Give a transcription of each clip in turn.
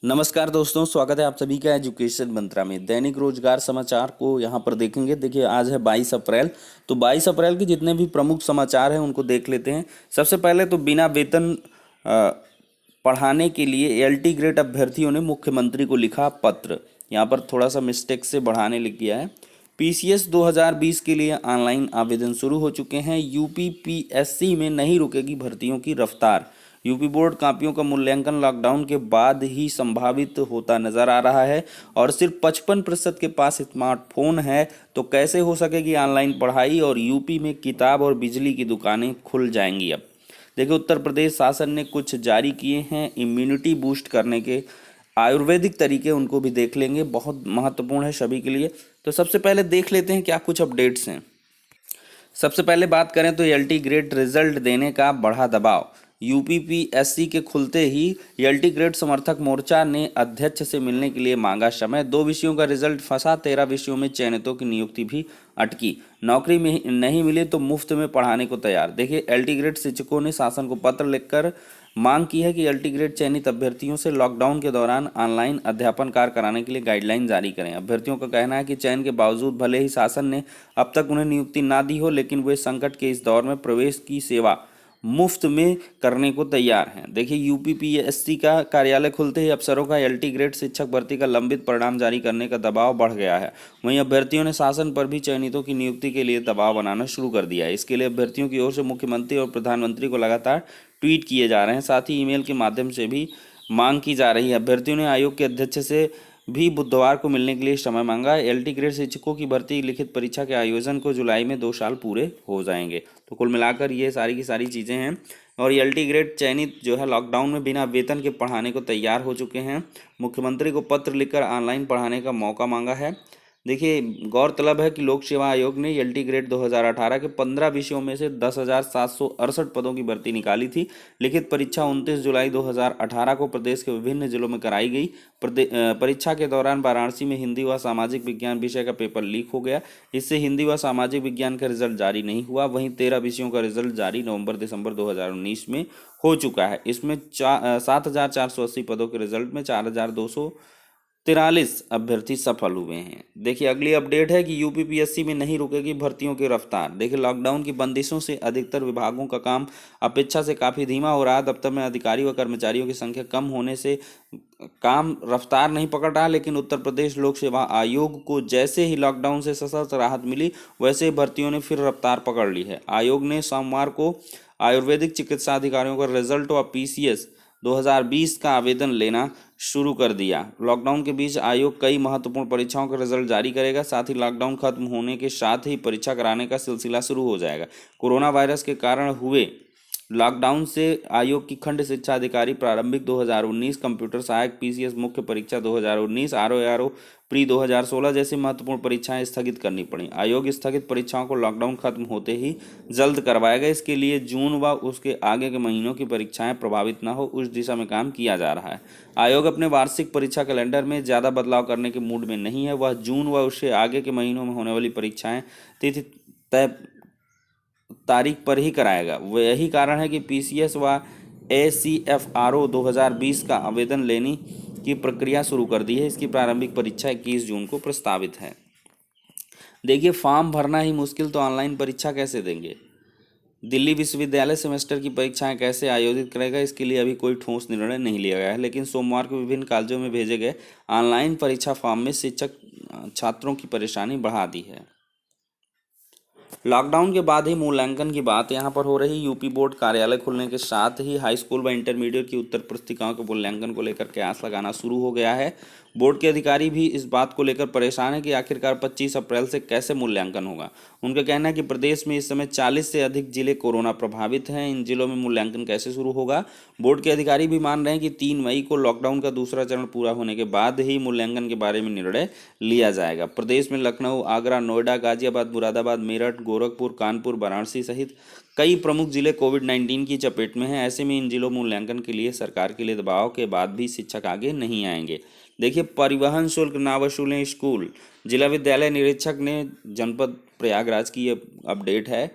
नमस्कार दोस्तों, स्वागत है आप सभी का एजुकेशन मंत्रा में। दैनिक रोजगार समाचार को यहाँ पर देखेंगे। देखिए, आज है 22 अप्रैल। तो 22 अप्रैल के जितने भी प्रमुख समाचार हैं उनको देख लेते हैं। सबसे पहले तो बिना वेतन पढ़ाने के लिए एलटी ग्रेड अभ्यर्थियों ने मुख्यमंत्री को लिखा पत्र। यहाँ पर थोड़ा सा मिस्टेक से बढ़ाने लिख गया है। पीसीएस 2020 के लिए ऑनलाइन आवेदन शुरू हो चुके हैं। यूपी पीएससी में नहीं रुकेगी भर्तियों की रफ्तार। यूपी बोर्ड कॉपियों का मूल्यांकन लॉकडाउन के बाद ही संभावित होता नजर आ रहा है और सिर्फ 55% के पास स्मार्टफोन है, तो कैसे हो सकेगी ऑनलाइन पढ़ाई। और यूपी में किताब और बिजली की दुकानें खुल जाएंगी। अब देखिए, उत्तर प्रदेश शासन ने कुछ जारी किए हैं इम्यूनिटी बूस्ट करने के आयुर्वेदिक तरीके, उनको भी देख लेंगे, बहुत महत्वपूर्ण है सभी के लिए। तो सबसे पहले देख लेते हैं क्या कुछ अपडेट्स हैं। सबसे पहले बात करें तो एलटी ग्रेड रिजल्ट देने का बढ़ा दबाव। यूपीपीएससी के खुलते ही एलटी ग्रेड समर्थक मोर्चा ने अध्यक्ष से मिलने के लिए मांगा समय। 2 विषयों का रिजल्ट फंसा, 13 विषयों में चयनितों की नियुक्ति भी अटकी। नौकरी में नहीं मिली तो मुफ्त में पढ़ाने को तैयार। देखिए, एलटी ग्रेड शिक्षकों ने शासन को पत्र लिखकर मांग की है कि एलटी ग्रेड चयनित अभ्यर्थियों से लॉकडाउन के दौरान ऑनलाइन अध्यापन कार्य कराने के लिए गाइडलाइन जारी करें। अभ्यर्थियों का कहना है कि चयन के बावजूद भले ही शासन ने अब तक उन्हें नियुक्ति ना दी हो, लेकिन वे संकट के इस दौर में प्रवेश की सेवा मुफ्त में करने को तैयार हैं। देखिए, यूपीपीएससी का कार्यालय खुलते ही अफसरों का एलटी ग्रेड शिक्षक भर्ती का लंबित परिणाम जारी करने का दबाव बढ़ गया है। वहीं अभ्यर्थियों ने शासन पर भी चयनितों की नियुक्ति के लिए दबाव बनाना शुरू कर दिया है। इसके लिए अभ्यर्थियों की ओर से मुख्यमंत्री और प्रधानमंत्री को लगातार ट्वीट किए जा रहे हैं। साथ ही ईमेल के माध्यम से भी मांग की जा रही है। अभ्यर्थियों ने आयोग के अध्यक्ष से भी बुधवार को मिलने के लिए समय मांगा। एलटी ग्रेड शिक्षकों की भर्ती लिखित परीक्षा के आयोजन को जुलाई में 2 साल पूरे हो जाएंगे। तो कुल मिलाकर ये सारी की सारी चीज़ें हैं। और एलटी ग्रेड चयनित जो है लॉकडाउन में बिना वेतन के पढ़ाने को तैयार हो चुके हैं। मुख्यमंत्री को पत्र लिखकर ऑनलाइन पढ़ाने का मौका मांगा है। देखिए, गौरतलब है कि लोक सेवा आयोग ने एलटी ग्रेड 2018 के 15 विषयों में से 10,768 पदों की भर्ती निकाली थी। लिखित परीक्षा 29 जुलाई 2018 को प्रदेश के विभिन्न जिलों में कराई गई। परीक्षा के दौरान वाराणसी में हिंदी व सामाजिक विज्ञान विषय का पेपर लीक हो गया। इससे हिंदी व सामाजिक विज्ञान का रिजल्ट जारी नहीं हुआ। वहीं 13 विषयों का रिजल्ट जारी नवंबर-दिसंबर 2019 में हो चुका है। इसमें 7,480 पदों के रिजल्ट में 4,243 अभ्यर्थी सफल हुए हैं। देखिए, अगली अपडेट है कि यूपीपीएससी में नहीं रुकेगी भर्तियों की रफ्तार। देखिए, लॉकडाउन की बंदिशों से अधिकतर विभागों का काम अपेक्षा से काफ़ी धीमा हो रहा है। दफ्तर में अधिकारी व कर्मचारियों की संख्या कम होने से काम रफ्तार नहीं पकड़ रहा, लेकिन उत्तर प्रदेश लोक सेवा आयोग को जैसे ही लॉकडाउन से सशर्त राहत मिली, वैसे ही भर्तियों ने फिर रफ्तार पकड़ ली है। आयोग ने सोमवार को आयुर्वेदिक चिकित्सा अधिकारियों का रिजल्ट व पीसीएस 2020 का आवेदन लेना शुरू कर दिया। लॉकडाउन के बीच आयोग कई महत्वपूर्ण परीक्षाओं का रिजल्ट जारी करेगा। साथ ही लॉकडाउन खत्म होने के साथ ही परीक्षा कराने का सिलसिला शुरू हो जाएगा। कोरोना वायरस के कारण हुए लॉकडाउन से आयोग की खंड शिक्षा अधिकारी प्रारंभिक 2019, कंप्यूटर सहायक पीसीएस मुख्य परीक्षा 2019, आरओ प्री 2016 जैसी महत्वपूर्ण परीक्षाएं स्थगित करनी पड़ी। आयोग स्थगित परीक्षाओं को लॉकडाउन खत्म होते ही जल्द करवाएगा। इसके लिए जून व उसके आगे के महीनों की परीक्षाएं प्रभावित न हो, उस दिशा में काम किया जा रहा है। आयोग अपने वार्षिक परीक्षा कैलेंडर में ज़्यादा बदलाव करने के मूड में नहीं है। वह जून व उससे आगे के महीनों में होने वाली परीक्षाएं तिथि तय तारीख पर ही कराएगा। वो यही कारण है कि पीसीएस व एसीएफआरओ 2020 का आवेदन लेने की प्रक्रिया शुरू कर दी है। इसकी प्रारंभिक परीक्षा 21 जून को प्रस्तावित है। देखिए, फॉर्म भरना ही मुश्किल तो ऑनलाइन परीक्षा कैसे देंगे। दिल्ली विश्वविद्यालय सेमेस्टर की परीक्षाएं कैसे आयोजित करेगा, इसके लिए अभी कोई ठोस निर्णय नहीं लिया गया है। लेकिन सोमवार को विभिन्न कॉलेजों में भेजे गए ऑनलाइन परीक्षा फॉर्म में शिक्षक छात्रों की परेशानी बढ़ा दी है। लॉकडाउन के बाद ही मूल्यांकन की बात यहाँ पर हो रही। यूपी बोर्ड कार्यालय खुलने के साथ ही हाई स्कूल व इंटरमीडिएट की उत्तर पुस्तिकाओं के मूल्यांकन को लेकर कयास लगाना शुरू हो गया है। बोर्ड के अधिकारी भी इस बात को लेकर परेशान है कि आखिरकार 25 अप्रैल से कैसे मूल्यांकन होगा। उनका कहना है कि प्रदेश में इस समय 40 से अधिक जिले कोरोना प्रभावित हैं। इन जिलों में मूल्यांकन कैसे शुरू होगा। बोर्ड के अधिकारी भी मान रहे हैं कि 3 मई को लॉकडाउन का दूसरा चरण पूरा होने के बाद ही मूल्यांकन के बारे में निर्णय लिया जाएगा। प्रदेश में लखनऊ, आगरा, नोएडा, गाजियाबाद, मुरादाबाद, मेरठ, गोरखपुर, कानपुर, वाराणसी सहित कई प्रमुख जिले कोविड-19 की चपेट में हैं। ऐसे में इन जिलों मूल्यांकन के लिए सरकार के लिए दबाव के बाद भी शिक्षक आगे नहीं आएंगे। देखिए, परिवहन शुल्क ना वसूलें स्कूल। जिला विद्यालय निरीक्षक ने जनपद प्रयागराज की ये अपडेट है।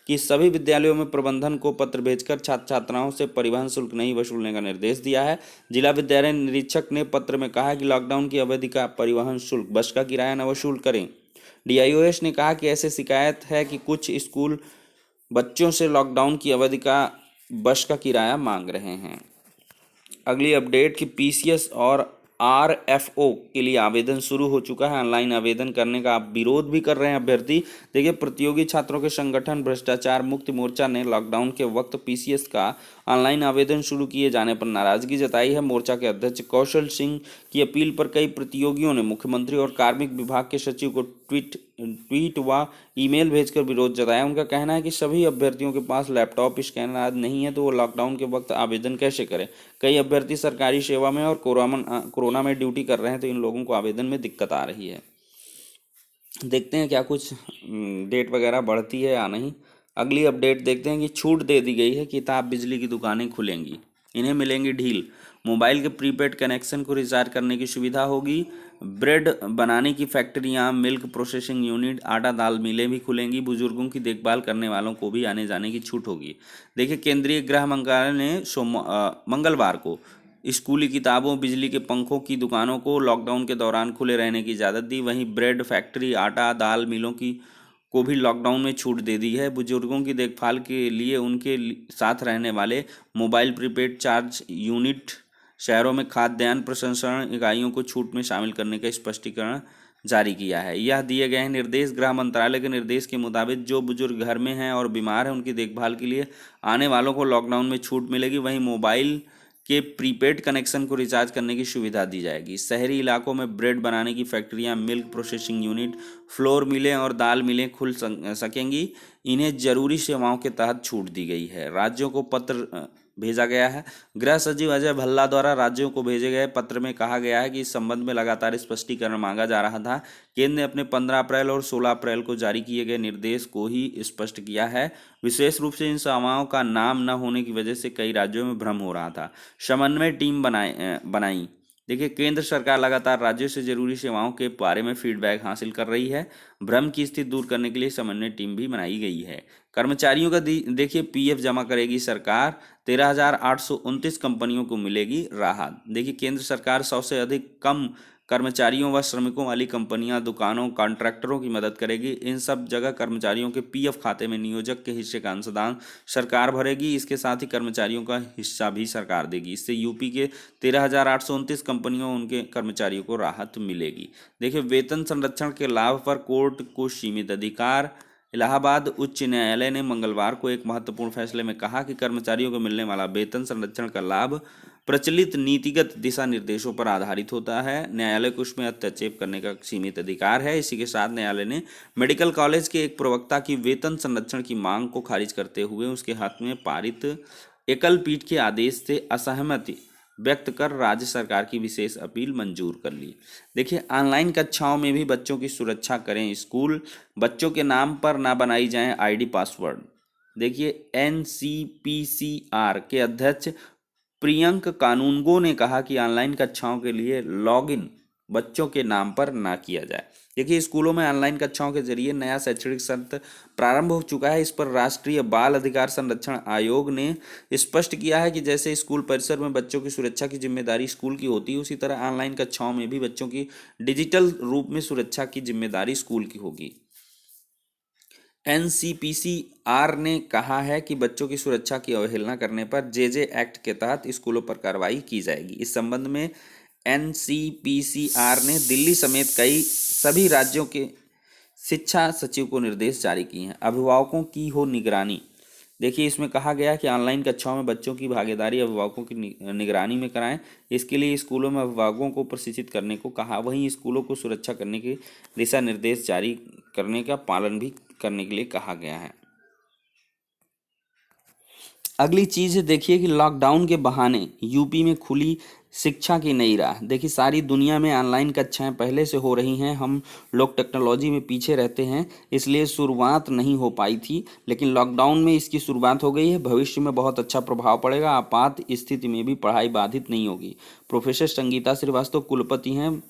कि सभी विद्यालयों में प्रबंधन को पत्र भेजकर छात्र छात्राओं से परिवहन शुल्क नहीं वसूलने का निर्देश दिया है। जिला विद्यालय निरीक्षक ने पत्र में कहा कि लॉकडाउन की अवधि का परिवहन शुल्क, बस का किराया न वसूल करें। डीआईओएस ने कहा कि ऐसे शिकायत है कि कुछ स्कूल बच्चों से लॉकडाउन की अवधि का बस का किराया मांग रहे हैं। अगली अपडेट कि पीसीएस और आरएफओ के लिए आवेदन शुरू हो चुका है। ऑनलाइन आवेदन करने का आप विरोध भी कर रहे हैं अभ्यर्थी। देखिए, प्रतियोगी छात्रों के संगठन भ्रष्टाचार मुक्त मोर्चा ने लॉकडाउन के वक्त पीसीएस का ऑनलाइन आवेदन शुरू किए जाने पर नाराजगी जताई है। मोर्चा के अध्यक्ष कौशल सिंह की अपील पर कई प्रतियोगियों ने मुख्यमंत्री और कार्मिक विभाग के सचिव को ट्वीट व ईमेल भेजकर विरोध जताया। उनका कहना है कि सभी अभ्यर्थियों के पास लैपटॉप, स्कैनर आदि नहीं है तो वो लॉकडाउन के वक्त आवेदन कैसे करें। कई अभ्यर्थी सरकारी सेवा में और कोरोना में ड्यूटी कर रहे हैं, तो इन लोगों को आवेदन में दिक्कत आ रही है। देखते हैं क्या कुछ डेट वगैरह बढ़ती है या नहीं। अगली अपडेट देखते हैं कि छूट दे दी गई है, किताब बिजली की दुकानें खुलेंगी, इन्हें मिलेंगी ढील। मोबाइल के प्रीपेड कनेक्शन को रिचार्ज करने की सुविधा होगी। ब्रेड बनाने की फैक्ट्रियां, मिल्क प्रोसेसिंग यूनिट, आटा दाल मिलें भी खुलेंगी। बुजुर्गों की देखभाल करने वालों को भी आने जाने की छूट होगी। देखिए, केंद्रीय गृह मंत्रालय ने मंगलवार को स्कूली किताबों, बिजली के पंखों की दुकानों को लॉकडाउन के दौरान खुले रहने की इजाज़त दी। वहीं ब्रेड फैक्ट्री, आटा दाल मिलों की को भी लॉकडाउन में छूट दे दी है। बुजुर्गों की देखभाल के लिए उनके साथ रहने वाले मोबाइल प्रीपेड चार्ज यूनिट, शहरों में खाद्यान्न प्रसंस्करण इकाइयों को छूट में शामिल करने का स्पष्टीकरण जारी किया है। यह दिए गए हैं निर्देश। गृह मंत्रालय के निर्देश के मुताबिक जो बुजुर्ग घर में हैं और बीमार हैं, उनकी देखभाल के लिए आने वालों को लॉकडाउन में छूट मिलेगी। वहीं मोबाइल के प्रीपेड कनेक्शन को रिचार्ज करने की सुविधा दी जाएगी। शहरी इलाकों में ब्रेड बनाने की फैक्ट्रियां, मिल्क प्रोसेसिंग यूनिट, फ्लोर मिलें और दाल मिलें खुल सकेंगी। इन्हें जरूरी सेवाओं के तहत छूट दी गई है। राज्यों को पत्र भेजा गया है। गृह सचिव अजय भल्ला द्वारा राज्यों को भेजे गए पत्र में कहा गया है कि इस संबंध में लगातार स्पष्टीकरण मांगा जा रहा था। केंद्र ने अपने 15 अप्रैल और 16 अप्रैल को जारी किए गए निर्देश को ही स्पष्ट किया है। विशेष रूप से इन सेवाओं का नाम न होने की वजह से कई राज्यों में भ्रम हो रहा था। समन्वय टीम बनाई। देखिए, केंद्र सरकार लगातार राज्यों से जरूरी सेवाओं के बारे में फीडबैक हासिल कर रही है। भ्रम की स्थिति दूर करने के लिए समन्वय टीम भी बनाई गई है। कर्मचारियों का देखिए, पीएफ जमा करेगी सरकार। 13,829 कंपनियों को मिलेगी राहत। देखिए, केंद्र सरकार 100 से अधिक कम कर्मचारियों व श्रमिकों वाली कंपनियां, दुकानों, कॉन्ट्रैक्टरों की मदद करेगी। इन सब जगह कर्मचारियों के पीएफ खाते में नियोजक के हिस्से का अंशदान सरकार भरेगी। इसके साथ ही कर्मचारियों का हिस्सा भी सरकार देगी। इससे यूपी के 13,829 कंपनियों, उनके कर्मचारियों को राहत मिलेगी। देखिए, वेतन संरक्षण के लाभ पर कोर्ट को सीमित अधिकार। इलाहाबाद उच्च न्यायालय ने मंगलवार को एक महत्वपूर्ण फैसले में कहा कि कर्मचारियों को मिलने वाला वेतन संरक्षण का लाभ प्रचलित नीतिगत दिशा निर्देशों पर आधारित होता है। न्यायालय को उसमें हस्तक्षेप करने का सीमित अधिकार है। इसी के साथ न्यायालय ने मेडिकल कॉलेज के एक प्रवक्ता की वेतन संरक्षण की मांग को खारिज करते हुए उसके हक में पारित एकल पीठ के आदेश से असहमति व्यक्त कर राज्य सरकार की विशेष अपील मंजूर कर ली। देखिए, ऑनलाइन कक्षाओं में भी बच्चों की सुरक्षा करें स्कूल। बच्चों के नाम पर ना बनाई जाएं आईडी पासवर्ड। देखिए, एनसीपीसीआर के अध्यक्ष प्रियंक कानूनगो ने कहा कि ऑनलाइन कक्षाओं के लिए लॉगिन बच्चों के नाम पर ना किया जाए। देखिए, स्कूलों में ऑनलाइन कक्षाओं के जरिए नया शैक्षणिक सत्र प्रारंभ हो चुका है। इस पर राष्ट्रीय बाल अधिकार संरक्षण आयोग ने स्पष्ट किया है कि जैसे स्कूल परिसर में बच्चों की सुरक्षा की जिम्मेदारी स्कूल की होती है, उसी तरह ऑनलाइन कक्षाओं में भी बच्चों की डिजिटल रूप में सुरक्षा की जिम्मेदारी स्कूल की होगी। एनसीपीसीआर ने कहा है कि बच्चों की सुरक्षा की अवहेलना करने पर जेजे एक्ट के तहत स्कूलों पर कार्रवाई की जाएगी। इस संबंध में एनसीपीसीआर ने दिल्ली समेत कई सभी राज्यों के शिक्षा सचिव को निर्देश जारी किए हैं। अभिभावकों की हो निगरानी। देखिए, इसमें कहा गया कि ऑनलाइन कक्षाओं में बच्चों की भागीदारी अभिभावकों की निगरानी में कराएं। इसके लिए स्कूलों में अभिभावकों को प्रशिक्षित करने को कहा। वहीं स्कूलों को सुरक्षा करने के दिशा निर्देश जारी करने का पालन भी करने के लिए कहा गया है। अगली चीज़ देखिए कि लॉकडाउन के बहाने यूपी में खुली शिक्षा की नई राह। देखिए, सारी दुनिया में ऑनलाइन कक्षाएं पहले से हो रही हैं। हम लोग टेक्नोलॉजी में पीछे रहते हैं, इसलिए शुरुआत नहीं हो पाई थी, लेकिन लॉकडाउन में इसकी शुरुआत हो गई है। भविष्य में बहुत अच्छा प्रभाव पड़ेगा। आपात स्थिति में भी पढ़ाई बाधित नहीं होगी। प्रोफेसर संगीता श्रीवास्तव कुलपति हैं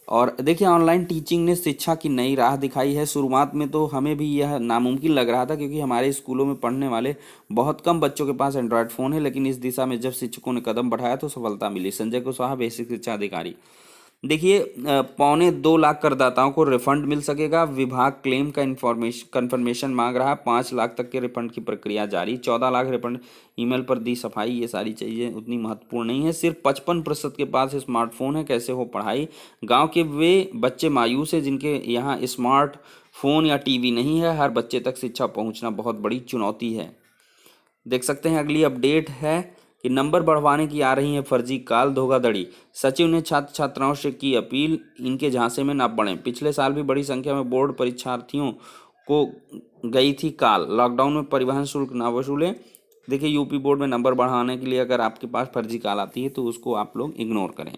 और देखिए ऑनलाइन टीचिंग ने शिक्षा की नई राह दिखाई है। शुरुआत में तो हमें भी यह नामुमकिन लग रहा था, क्योंकि हमारे स्कूलों में पढ़ने वाले बहुत कम बच्चों के पास एंड्रॉयड फ़ोन है, लेकिन इस दिशा में जब शिक्षकों ने कदम बढ़ाया तो सफलता मिली। संजय कुशवाहा, बेसिक शिक्षा अधिकारी। देखिए 2.25 लाख करदाताओं को रिफंड मिल सकेगा। विभाग क्लेम का इंफॉर्मेशन कन्फर्मेशन मांग रहा है। 5 लाख तक के रिफंड की प्रक्रिया जारी। 14 लाख रिफंड ईमेल पर दी सफाई। ये सारी चीज़ें उतनी महत्वपूर्ण नहीं है। सिर्फ 55% के पास स्मार्टफोन है, कैसे हो पढ़ाई। गांव के वे बच्चे मायूस हैं जिनके यहाँ स्मार्टफोन या टीवी नहीं है। हर बच्चे तक शिक्षा पहुँचना बहुत बड़ी चुनौती है। देख सकते हैं अगली अपडेट है कि नंबर बढ़वाने की आ रही है फर्जी कॉल, धोखाधड़ी। सचिव ने छात्र छात्राओं से की अपील, इनके झांसे में न पड़ें। पिछले साल भी बड़ी संख्या में बोर्ड परीक्षार्थियों को गई थी कॉल। लॉकडाउन में परिवहन शुल्क ना वसूलें। देखिए यूपी बोर्ड में नंबर बढ़ाने के लिए अगर आपके पास फर्जी कॉल आती है तो उसको आप लोग इग्नोर करें।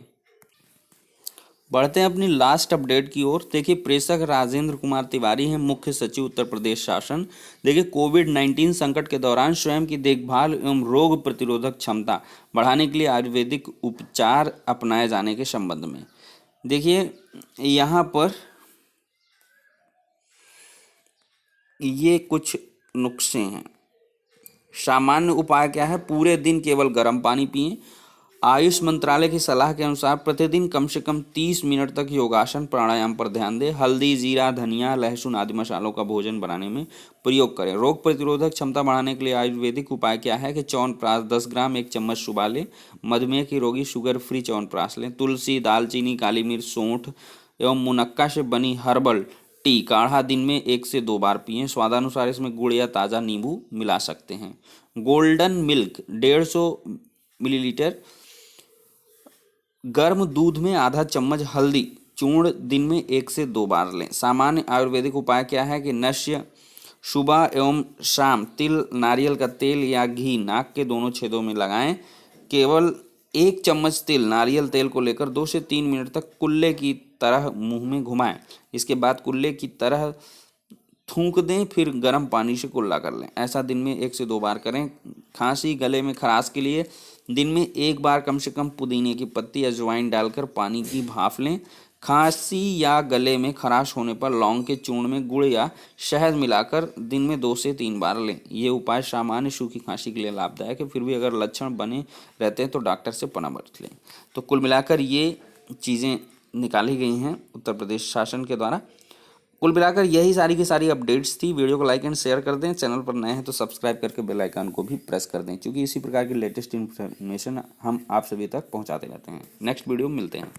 बढ़ते हैं अपनी लास्ट अपडेट की ओर। देखिए प्रेषक राजेंद्र कुमार तिवारी हैं, मुख्य सचिव उत्तर प्रदेश शासन। देखिए कोविड-19 संकट के दौरान स्वयं की देखभाल एवं रोग प्रतिरोधक क्षमता बढ़ाने के लिए आयुर्वेदिक उपचार अपनाए जाने के संबंध में। देखिए यहाँ पर ये कुछ नुस्खे हैं। सामान्य उपाय क्या है? पूरे दिन केवल गर्म पानी पिएं। आयुष मंत्रालय की सलाह के अनुसार प्रतिदिन कम से कम 30 मिनट तक योगासन प्राणायाम पर ध्यान दें। हल्दी, जीरा, धनिया, लहसुन आदि मसालों का भोजन बनाने में प्रयोग करें। रोग प्रतिरोधक क्षमता बढ़ाने के लिए आयुर्वेदिक उपाय क्या है कि च्यवनप्राश 10 ग्राम 1 चम्मच सुबह लें। मधुमेह के रोगी शुगर फ्री च्यवनप्राश लें। तुलसी, दालचीनी, काली मिर्च, सौंठ एवं मुनक्का से बनी हर्बल टी काढ़ा दिन में 1 से 2 बार पिएं। स्वादानुसार इसमें गुड़ या ताज़ा नींबू मिला सकते हैं। Golden milk 150 millilitre. गर्म दूध में आधा चम्मच हल्दी चूर्ण दिन में 1 से 2 बार लें। सामान्य आयुर्वेदिक उपाय क्या है कि नश्य सुबह एवं शाम तिल, नारियल का तेल या घी नाक के दोनों छेदों में लगाएं। केवल 1 चम्मच तिल नारियल तेल को लेकर 2 से 3 मिनट तक कुल्ले की तरह मुंह में घुमाएं। इसके बाद कुल्ले की तरह थूक दें, फिर गर्म पानी से कुल्ला कर लें। ऐसा दिन में 1 से 2 बार करें। खांसी, गले में खराश के लिए दिन में 1 बार कम से कम पुदीने की पत्ती या अजवाइन डालकर पानी की भाप लें। खांसी या गले में खराश होने पर लौंग के चूर्ण में गुड़ या शहद मिलाकर दिन में 2 से 3 बार लें। ये उपाय सामान्य सूखी खांसी के लिए लाभदायक है। फिर भी अगर लक्षण बने रहते हैं तो डॉक्टर से परामर्श लें। तो कुल मिलाकर ये चीज़ें निकाली गई हैं उत्तर प्रदेश शासन के द्वारा। कुल मिलाकर यही सारी की सारी अपडेट्स थी। वीडियो को लाइक एंड शेयर कर दें। चैनल पर नए हैं तो सब्सक्राइब करके बेल आइकन को भी प्रेस कर दें, क्योंकि इसी प्रकार की लेटेस्ट इन्फॉर्मेशन हम आप सभी तक पहुंचाते रहते हैं। नेक्स्ट वीडियो में मिलते हैं।